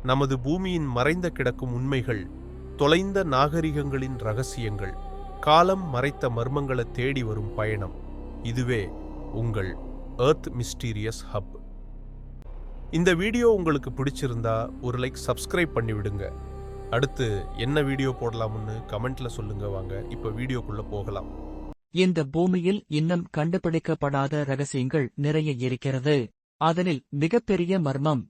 நமது பூமியின் மறைந்த கிடக்கும் உண்மைகள், தொலைந்த நாகரிகங்களின் ரகசியங்கள், காலம் மறைத்த மர்மங்களை தேடி வரும் பயணம். இதுவே உங்கள் எர்த் மிஸ்டீரியஸ் ஹப். இந்த வீடியோ உங்களுக்கு பிடிச்சிருந்தா ஒரு லைக், சப்ஸ்கிரைப் பண்ணி விடுங்க. அடுத்து என்ன வீடியோ போடலாம்னு கமெண்ட்ல சொல்லுங்க. வாங்க இப்ப வீடியோக்குள்ள போகலாம். இந்த பூமியில் இன்னும் கண்டுபிடிக்கப்படாத ரகசியங்கள் நிறைய இருக்கிறது. அதனில் மிகப்பெரிய மர்மம்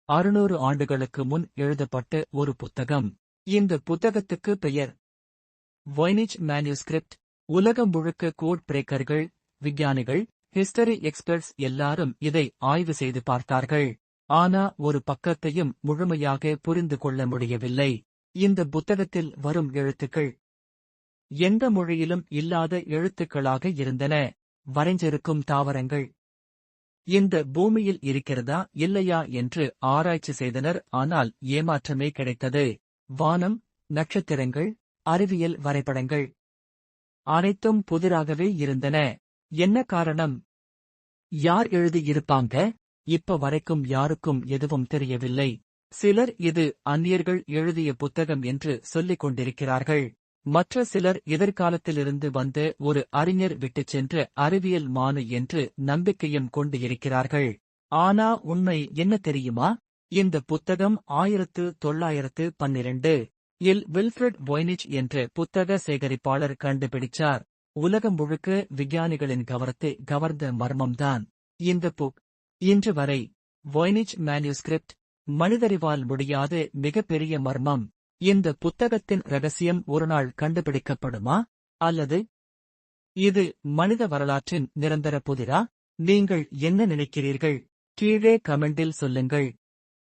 600 ஆண்டுகளுக்கு முன் எழுதப்பட்ட ஒரு புத்தகம். இந்த புத்தகத்துக்கு பெயர் வோய்னிச் மேனுஸ்கிரிப்ட். உலகம் முழுக்க கோட் பிரேக்கர்கள், விஞ்ஞானிகள், ஹிஸ்டரி எக்ஸ்பர்ட்ஸ் எல்லாரும் இதை ஆய்வு செய்து பார்த்தார்கள். ஆனா ஒரு பக்கத்தையும் முழுமையாக புரிந்து கொள்ள முடியவில்லை. இந்த புத்தகத்தில் வரும் எழுத்துக்கள் எந்த மொழியிலும் இல்லாத எழுத்துக்களாக இருந்தன. வரைஞ்சிருக்கும் தாவரங்கள் இந்த பூமியில் இருக்கிறதா இல்லையா என்று ஆராய்ச்சி செய்தனர். ஆனால் ஏமாற்றமே கிடைத்தது. வானம், நட்சத்திரங்கள், அறிவியல் வரைபடங்கள் அனைத்தும் புதிராகவே இருந்தன. என்ன காரணம்? யார் எழுதியிருப்பாங்க? இப்ப வரைக்கும் யாருக்கும் எதுவும் தெரியவில்லை. சிலர் இது அந்நியர்கள் எழுதிய புத்தகம் என்று சொல்லிக் கொண்டிருக்கிறார்கள். மற்ற சிலர் எதிர்காலத்திலிருந்து வந்த ஒரு அறிஞர் விட்டுச் சென்ற அறிவியல் மானு என்று நம்பிக்கையும் கொண்டு இருக்கிறார்கள். ஆனா உண்மை என்ன தெரியுமா? இந்த புத்தகம் 1912 இல் வில்ஃபிரட் வோய்னிச் என்ற புத்தக சேகரிப்பாளர் கண்டுபிடிச்சார். உலகம் முழுக்க விஞ்ஞானிகளின் கவனத்தை கவர்ந்த மர்மம்தான் இந்த புக். இன்று வரை வோய்னிச் மேனுஸ்கிரிப்ட் மனிதறிவால் முடியாத மிகப்பெரிய மர்மம். இந்த புத்தகத்தின் ரகசியம் ஒருநாள் கண்டுபிடிக்கப்படுமா? அல்லது இது மனித வரலாற்றின் நிரந்தர புதிரா? நீங்கள் என்ன நினைக்கிறீர்கள்? கீழே கமெண்டில் சொல்லுங்கள்.